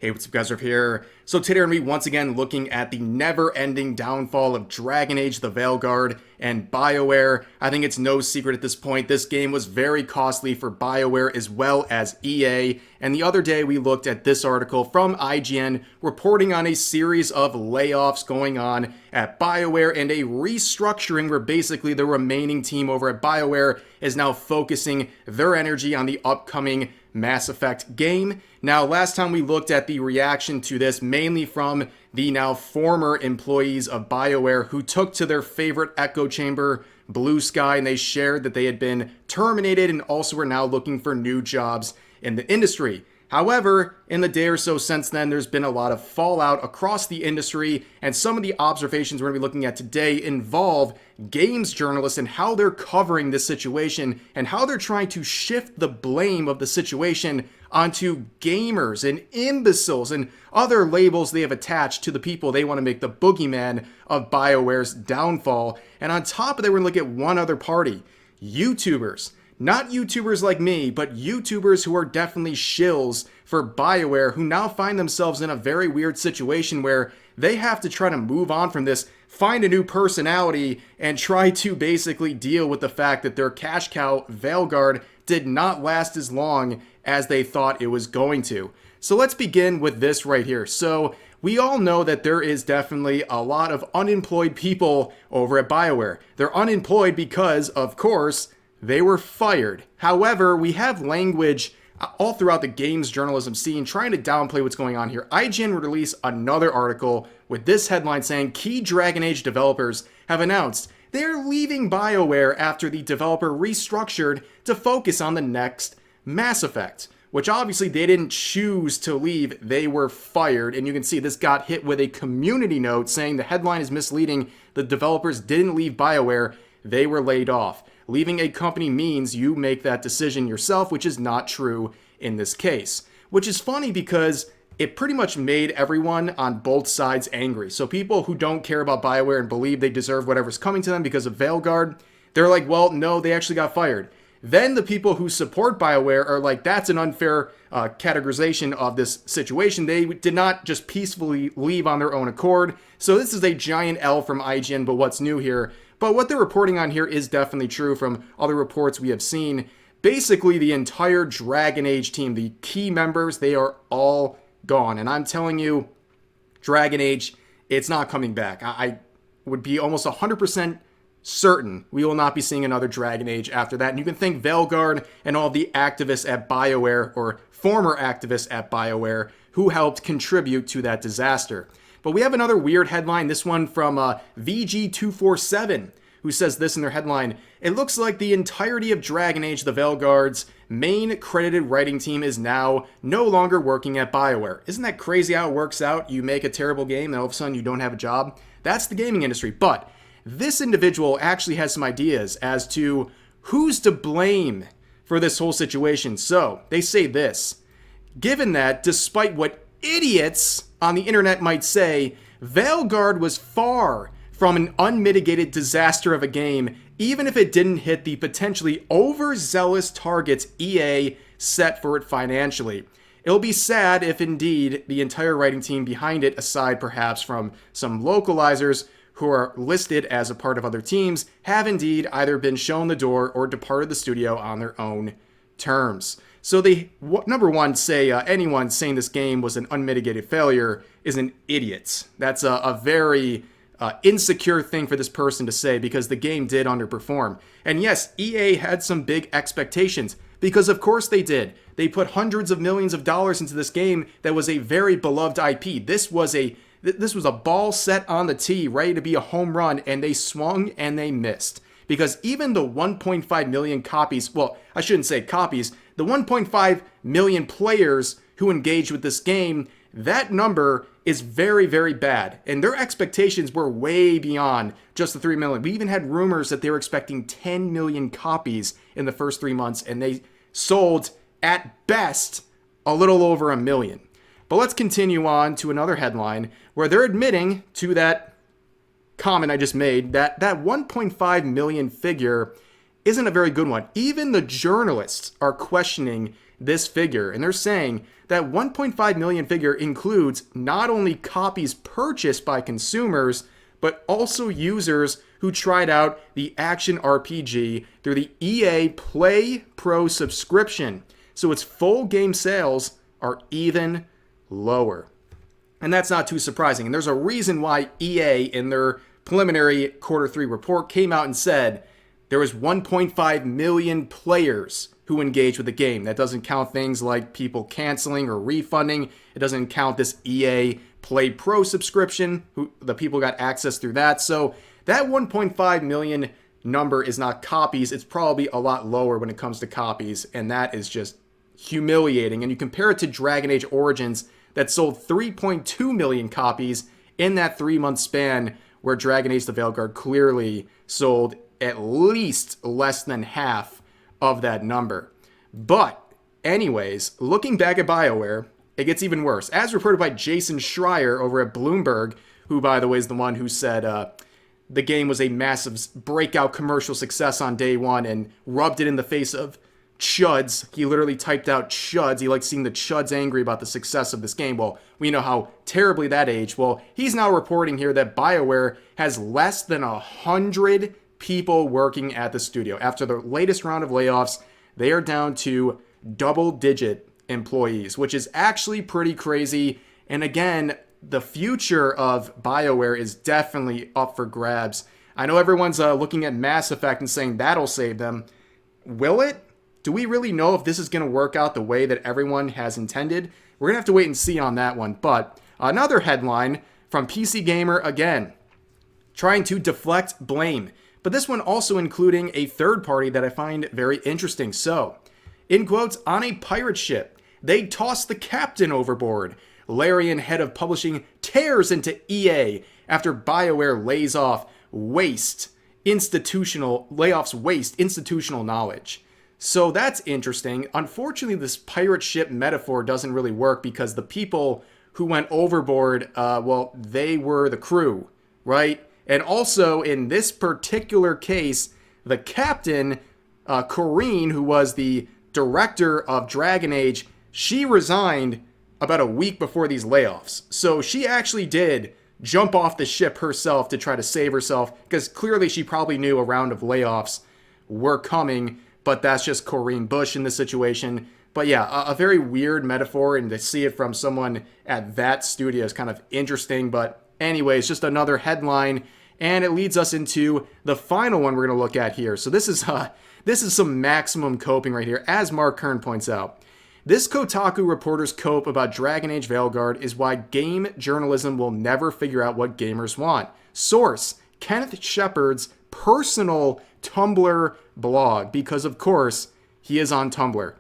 Hey, what's up guys, Riff here. So today we're going to be once again looking at the never-ending downfall of Dragon Age the Veilguard and Bioware. I think it's no secret at this point, this game was very costly for Bioware as well as EA. And the other day we looked at this article from IGN reporting on a series of layoffs going on at Bioware and a restructuring where basically the remaining team over at Bioware is now focusing their energy on the upcoming Mass Effect game. Now, last time we looked at the reaction to this, mainly from the now former employees of BioWare who took to their favorite echo chamber, Blue Sky, and they shared that they had been terminated and also were now looking for new jobs in the industry. However, in the day or so since then, there's been a lot of fallout across the industry, and some of the observations we're going to be looking at today involve games journalists and how they're covering this situation and how they're trying to shift the blame of the situation onto gamers and imbeciles and other labels they have attached to the people they want to make the boogeyman of BioWare's downfall. And on top of that, we're going to look at one other party, YouTubers. Not YouTubers like me, but YouTubers who are definitely shills for BioWare, who now find themselves in a very weird situation where they have to try to move on from this, find a new personality, and try to basically deal with the fact that their cash cow, Veilguard, did not last as long as they thought it was going to. So let's begin with this right here. So we all know that there is definitely a lot of unemployed people over at BioWare. They're unemployed because, of course, they were fired. However, we have language all throughout the games journalism scene trying to downplay what's going on here. IGN would release another article with this headline saying key Dragon Age developers have announced they're leaving BioWare after the developer restructured to focus on the next Mass Effect, which obviously they didn't choose to leave, they were fired. And you can see this got hit with a community note saying the headline is misleading, the developers didn't leave BioWare, they were laid off. Leaving a company means you make that decision yourself, which is not true in this case. Which is funny because it pretty much made everyone on both sides angry. So people who don't care about BioWare and believe they deserve whatever's coming to them because of Veilguard, they're like, well, no, they actually got fired. Then the people who support BioWare are like, that's an unfair categorization of this situation. They did not just peacefully leave on their own accord. So this is a giant L from IGN, but what's new here? But what they're reporting on here is definitely true from other reports we have seen. Basically, the entire Dragon Age team, the key members, they are all gone. And I'm telling you, Dragon Age, it's not coming back. I would be almost 100% certain we will not be seeing another Dragon Age after that. And you can thank Veilguard and all the activists at BioWare, or former activists at BioWare, who helped contribute to that disaster. But we have another weird headline, this one from VG247, who says this in their headline: it looks like the entirety of Dragon Age the Veilguard's main credited writing team is now no longer working at BioWare. Isn't that crazy how it works out? You make a terrible game and all of a sudden you don't have a job? That's the gaming industry. But this individual actually has some ideas as to who's to blame for this whole situation. So they say this: given that despite what idiots on the internet might say, Veilguard was far from an unmitigated disaster of a game, even if it didn't hit the potentially overzealous targets EA set for it financially. It'll be sad if indeed the entire writing team behind it, aside perhaps from some localizers who are listed as a part of other teams, have indeed either been shown the door or departed the studio on their own terms. So they, number one, say anyone saying this game was an unmitigated failure is an idiot. That's a very insecure thing for this person to say, because the game did underperform. And yes, EA had some big expectations, because of course they did. They put hundreds of millions of dollars into this game that was a very beloved IP. This was a ball set on the tee, ready to be a home run, and they swung and they missed. Because even the 1.5 million copies, well, I shouldn't say copies, the 1.5 million players who engaged with this game, that number is very, very bad. And their expectations were way beyond just the 3 million. We even had rumors that they were expecting 10 million copies in the first 3 months, and they sold, at best, a little over 1 million. But let's continue on to another headline where they're admitting to that comment I just made, that 1.5 million figure isn't a very good one. Even the journalists are questioning this figure, and they're saying that 1.5 million figure includes not only copies purchased by consumers, but also users who tried out the action RPG through the EA Play Pro subscription. So its full game sales are even lower. And that's not too surprising. And there's a reason why EA, in their preliminary Q3 report, came out and said there was 1.5 million players who engage with the game. That doesn't count things like people canceling or refunding. It doesn't count this EA Play Pro subscription, who the people got access through that. So that 1.5 million number is not copies. It's probably a lot lower when it comes to copies, and that is just humiliating. And you compare it to Dragon Age Origins that sold 3.2 million copies in that 3-month span, where Dragon Age the Veilguard clearly sold at least less than half of that number. But anyways, looking back at BioWare, it gets even worse. As reported by Jason Schreier over at Bloomberg, who, by the way, is the one who said the game was a massive breakout commercial success on day one and rubbed it in the face of chuds. He literally typed out chuds. He likes seeing the chuds angry about the success of this game. Well, we know how terribly that aged. Well, he's now reporting here that BioWare has less than 100 people working at the studio. After the latest round of layoffs, they are down to double-digit employees, which is actually pretty crazy. And again, the future of BioWare is definitely up for grabs. I know everyone's looking at Mass Effect and saying that'll save them. Will it? Do we really know if this is going to work out the way that everyone has intended? We're going to have to wait and see on that one. But another headline from PC Gamer again, trying to deflect blame. But this one also including a third party that I find very interesting. So, in quotes, on a pirate ship, they toss the captain overboard. Larian, head of publishing, tears into EA after BioWare layoffs waste institutional knowledge. So that's interesting. Unfortunately, this pirate ship metaphor doesn't really work because the people who went overboard, well, they were the crew, right? And also, in this particular case, the captain, Corrine, who was the director of Dragon Age, she resigned about a week before these layoffs. So she actually did jump off the ship herself to try to save herself, because clearly she probably knew a round of layoffs were coming, but that's just Corrine Bush in this situation. But yeah, a very weird metaphor, and to see it from someone at that studio is kind of interesting. But anyways, just another headline, and it leads us into the final one we're going to look at here. So this is some maximum coping right here, as Mark Kern points out. This Kotaku reporter's cope about Dragon Age Veilguard is why game journalism will never figure out what gamers want. Source, Kenneth Shepard's personal Tumblr blog, because of course, he is on Tumblr.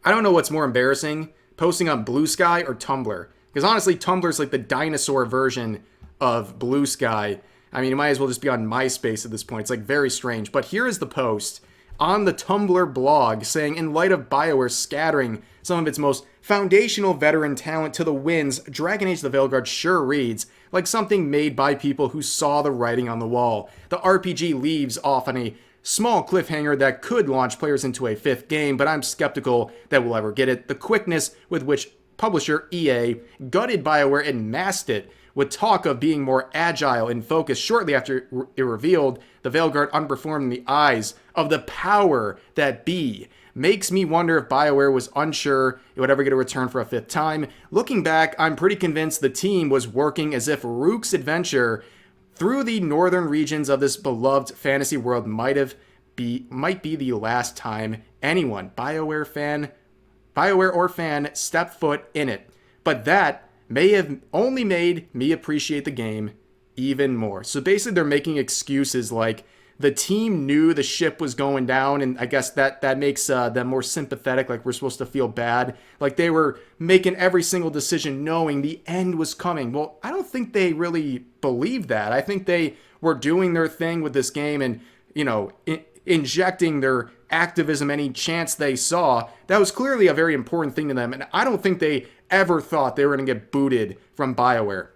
I don't know what's more embarrassing, posting on Blue Sky or Tumblr. Because honestly, Tumblr's like the dinosaur version of Blue Sky. I mean, it might as well just be on MySpace at this point. It's like very strange. But here is the post on the Tumblr blog saying, in light of BioWare scattering some of its most foundational veteran talent to the winds, Dragon Age the Veilguard sure reads like something made by people who saw the writing on the wall. The RPG leaves off on a small cliffhanger that could launch players into a fifth game, but I'm skeptical that we'll ever get it. The quickness with which publisher EA gutted BioWare and masked it with talk of being more agile and focused shortly after it revealed the Veilguard underperformed in the eyes of the power that be, makes me wonder if BioWare was unsure it would ever get a return for a fifth time. Looking back, I'm pretty convinced the team was working as if Rook's adventure through the northern regions of this beloved fantasy world might be the last time anyone, BioWare or fan, stepped foot in it. But that may have only made me appreciate the game even more. So basically they're making excuses like the team knew the ship was going down, and I guess that makes them more sympathetic, like we're supposed to feel bad. Like they were making every single decision knowing the end was coming. Well, I don't think they really believed that. I think they were doing their thing with this game and, you know, injecting their activism any chance they saw. That was clearly a very important thing to them, and I don't think they ever thought they were going to get booted from BioWare.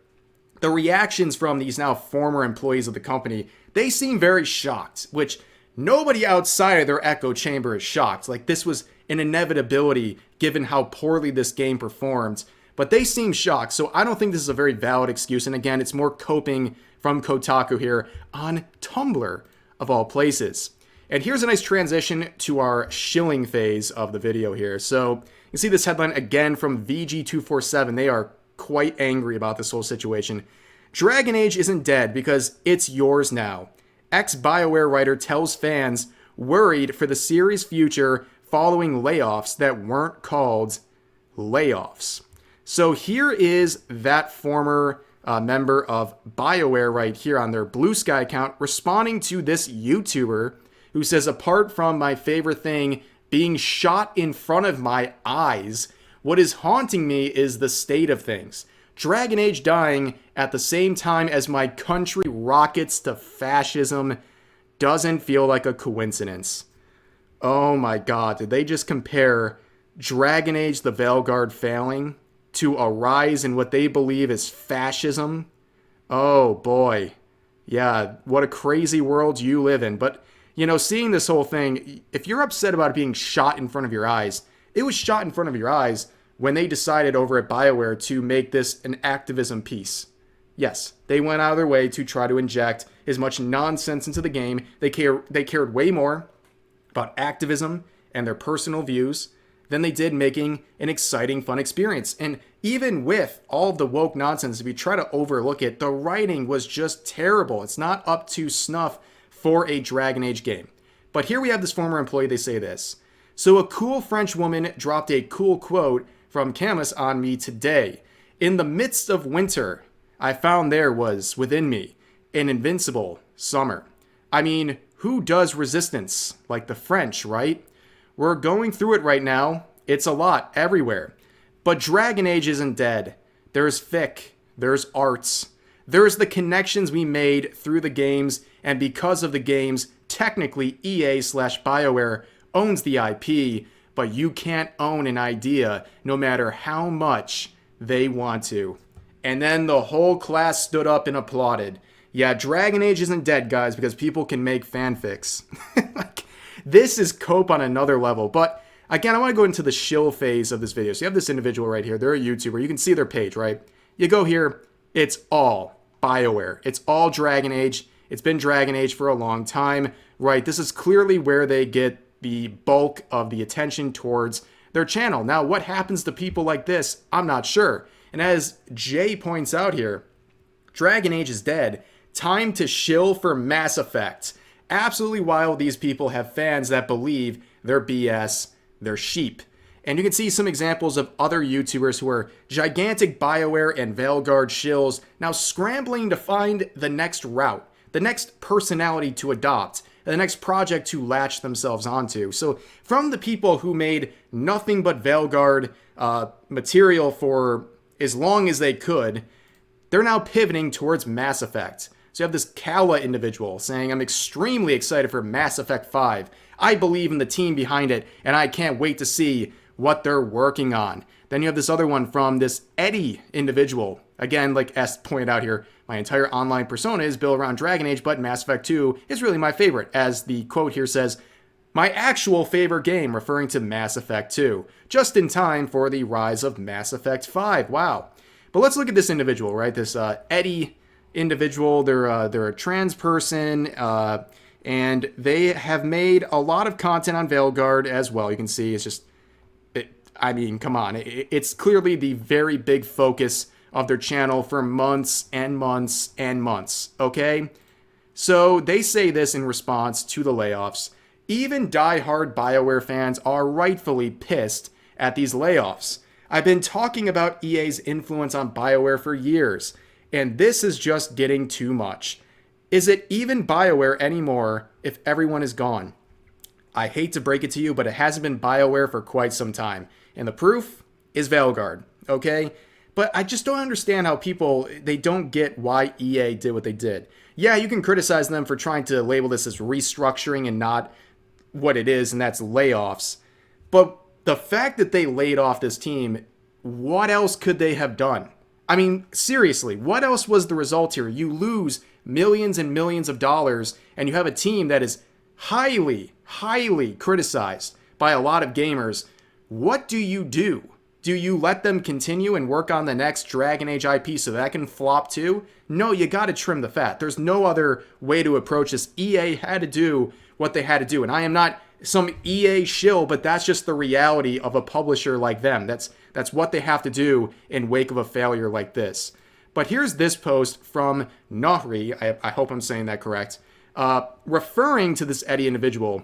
The reactions from these now former employees of the company, they seem very shocked, which nobody outside of their echo chamber is shocked. Like, this was an inevitability given how poorly this game performed. But they seem shocked, so I don't think this is a very valid excuse. And again, it's more coping from Kotaku here on Tumblr, of all places. And here's a nice transition to our shilling phase of the video here. So you see this headline again from VG247. They are quite angry about this whole situation. Dragon Age isn't dead because it's yours now. Ex-Bioware writer tells fans worried for the series' future following layoffs that weren't called layoffs. So here is that former member of BioWare right here on their Blue Sky account responding to this YouTuber who says, apart from my favorite thing being shot in front of my eyes, what is haunting me is the state of things. Dragon Age dying at the same time as my country rockets to fascism doesn't feel like a coincidence. Oh my god, did they just compare Dragon Age the Veilguard failing to a rise in what they believe is fascism? Oh boy. Yeah, what a crazy world you live in. But, you know, seeing this whole thing, if you're upset about it being shot in front of your eyes, it was shot in front of your eyes when they decided over at BioWare to make this an activism piece. Yes, they went out of their way to try to inject as much nonsense into the game. They cared way more about activism and their personal views than they did making an exciting, fun experience. And even with all of the woke nonsense, if you try to overlook it, the writing was just terrible. It's not up to snuff for a Dragon Age game. But here we have this former employee, they say this. So a cool French woman dropped a cool quote from Camus on me today. In the midst of winter, I found there was within me an invincible summer. I mean, who does resistance like the French, right? We're going through it right now. It's a lot everywhere. But Dragon Age isn't dead. There's fic, there's arts, there's the connections we made through the games, and because of the games, technically EA/BioWare owns the IP, but you can't own an idea no matter how much they want to. And then the whole class stood up and applauded. Yeah, Dragon Age isn't dead, guys, because people can make fanfics. Like, this is cope on another level. But again, I want to go into the shill phase of this video. So you have this individual right here. They're a YouTuber. You can see their page, right? You go here. It's all BioWare. It's all Dragon Age. It's been Dragon Age for a long time, right? This is clearly where they get the bulk of the attention towards their channel. Now, what happens to people like this? I'm not sure. And as Jay points out here, Dragon Age is dead. Time to shill for Mass Effect. Absolutely wild these people have fans that believe they're BS, they're sheep. And you can see some examples of other YouTubers who are gigantic BioWare and Veilguard shills now scrambling to find the next route, the next personality to adopt, the next project to latch themselves onto. So from the people who made nothing but Veilguard material for as long as they could, they're now pivoting towards Mass Effect. So you have this Kala individual saying, I'm extremely excited for Mass Effect 5. I believe in the team behind it, and I can't wait to see what they're working on. Then you have this other one from this Eddie individual. Again, like S pointed out here, my entire online persona is built around Dragon Age, but Mass Effect 2 is really my favorite. As the quote here says, my actual favorite game, referring to Mass Effect 2. Just in time for the rise of Mass Effect 5. Wow. But let's look at this individual, right? This Eddie individual. They're a trans person, and they have made a lot of content on Veilguard as well. You can see it's just, I mean, come on. It's clearly the very big focus of their channel for months and months and months, okay? So they say this in response to the layoffs. Even die-hard BioWare fans are rightfully pissed at these layoffs. I've been talking about EA's influence on BioWare for years, and this is just getting too much. Is it even BioWare anymore if everyone is gone? I hate to break it to you, but it hasn't been BioWare for quite some time. And the proof is Veilguard, okay? But I just don't understand how people, they don't get why EA did what they did. Yeah, you can criticize them for trying to label this as restructuring and not what it is, and that's layoffs. But the fact that they laid off this team, what else could they have done? I mean, seriously, what else was the result here? You lose millions and millions of dollars, and you have a team that is highly, highly criticized by a lot of gamers. What do you do? Do you let them continue and work on the next Dragon Age IP so that can flop too? No, you gotta trim the fat. There's no other way to approach this. EA had to do what they had to do. And I am not some EA shill, but that's just the reality of a publisher like them. That's what they have to do in wake of a failure like this. But here's this post from Nahri, I hope I'm saying that correct, referring to this Eddie individual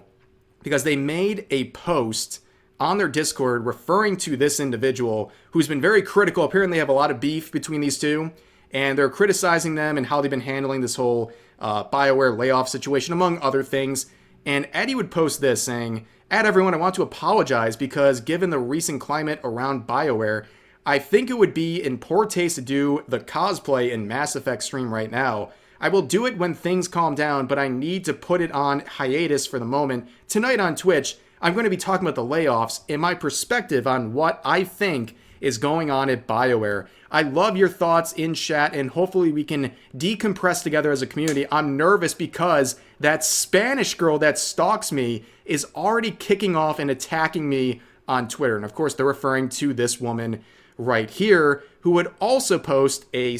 because they made a post on their Discord referring to this individual who's been very critical. Apparently they have a lot of beef between these two, and they're criticizing them and how they've been handling this whole Bioware layoff situation, among other things. And Eddie would post this saying, "At everyone, I want to apologize because given the recent climate around Bioware, I think it would be in poor taste to do the cosplay in Mass Effect stream right now. I will do it when things calm down, but I need to put it on hiatus for the moment. Tonight on Twitch, I'm going to be talking about the layoffs and my perspective on what I think is going on at Bioware. I love your thoughts in chat, and hopefully we can decompress together as a community. I'm nervous because that Spanish girl that stalks me is already kicking off and attacking me on Twitter." And of course, they're referring to this woman right here, who would also post a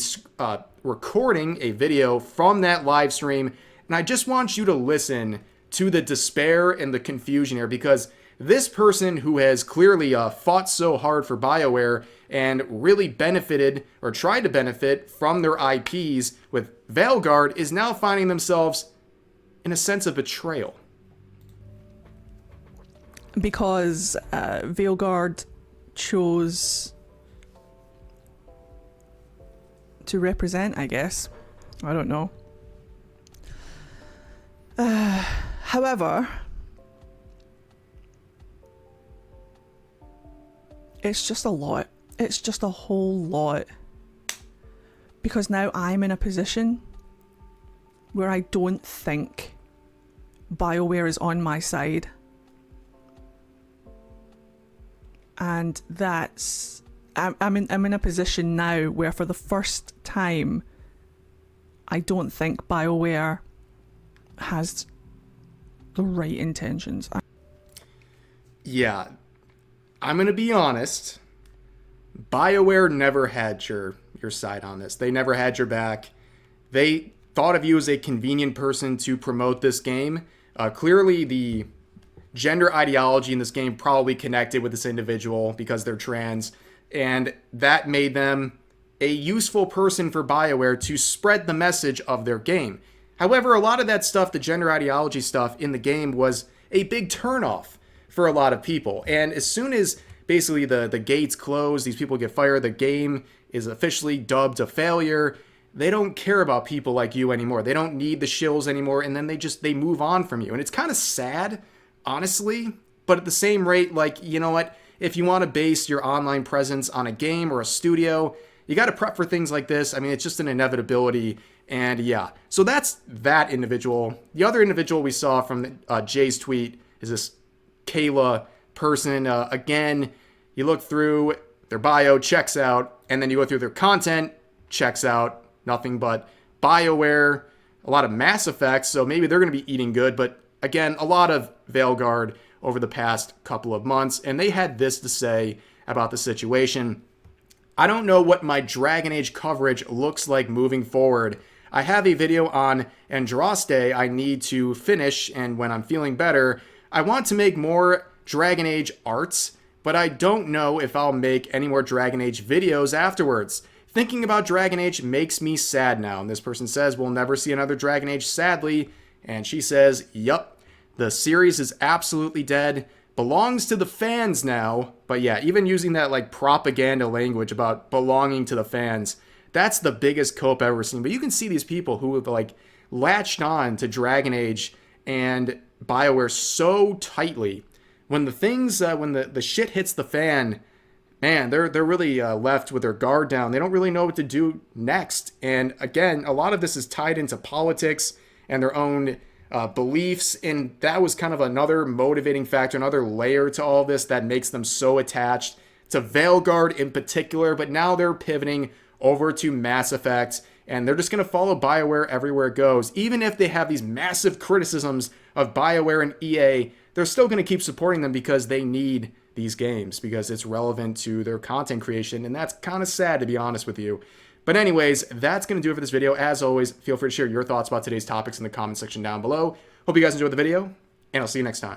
recording, a video from that live stream. And I just want you to listen to the despair and the confusion here, because this person who has clearly fought so hard for Bioware and really benefited or tried to benefit from their IPs with Veilguard is now finding themselves in a sense of betrayal. Because Veilguard chose to represent, I guess. I don't know. However, it's just a lot. It's just a whole lot. Because now I'm in a position where I don't think Bioware is on my side. And that's... I'm in a position now where for the first time I don't think Bioware has the right intentions. Yeah, I'm going to be honest. Bioware never had your side on this. They never had your back. They thought of you as a convenient person to promote this game. Clearly, the gender ideology in this game probably connected with this individual because they're trans, and that made them a useful person for Bioware to spread the message of their game. However, a lot of that stuff, the gender ideology stuff in the game, was a big turnoff for a lot of people. And as soon as basically the gates close, these people get fired, the game is officially dubbed a failure, they don't care about people like you anymore. They don't need the shills anymore, and then they move on from you. And it's kind of sad, honestly, but at the same rate, like, you know what? If you want to base your online presence on a game or a studio, you got to prep for things like this. I mean, it's just an inevitability. And yeah, so that's that individual. The other individual we saw from Jay's tweet is this Kayla person. Again, you look through their bio, checks out, and then you go through their content, checks out, nothing but Bioware, a lot of Mass Effect, so maybe they're going to be eating good, but again, a lot of Veilguard over the past couple of months, and they had this to say about the situation. "I don't know what my Dragon Age coverage looks like moving forward. I have a video on Andraste I need to finish, and when I'm feeling better, I want to make more Dragon Age arts, but I don't know if I'll make any more Dragon Age videos afterwards. Thinking about Dragon Age makes me sad now." And this person says, "We'll never see another Dragon Age, sadly." And she says, "Yup. The series is absolutely dead. Belongs to the fans now." But yeah, even using that like propaganda language about belonging to the fans, that's the biggest cope I've ever seen. But you can see these people who have like latched on to Dragon Age and Bioware so tightly. When the things, when the shit hits the fan, man, they're really left with their guard down. They don't really know what to do next. And again, a lot of this is tied into politics and their own beliefs, and that was kind of another motivating factor, another layer to all this that makes them so attached to Veilguard in particular. But now they're pivoting over to Mass Effect, and they're just going to follow BioWare everywhere it goes. Even if they have these massive criticisms of BioWare and EA, they're still going to keep supporting them because they need these games, because it's relevant to their content creation, and that's kind of sad, to be honest with you. But anyways, that's going to do it for this video. As always, feel free to share your thoughts about today's topics in the comment section down below. Hope you guys enjoyed the video, and I'll see you next time.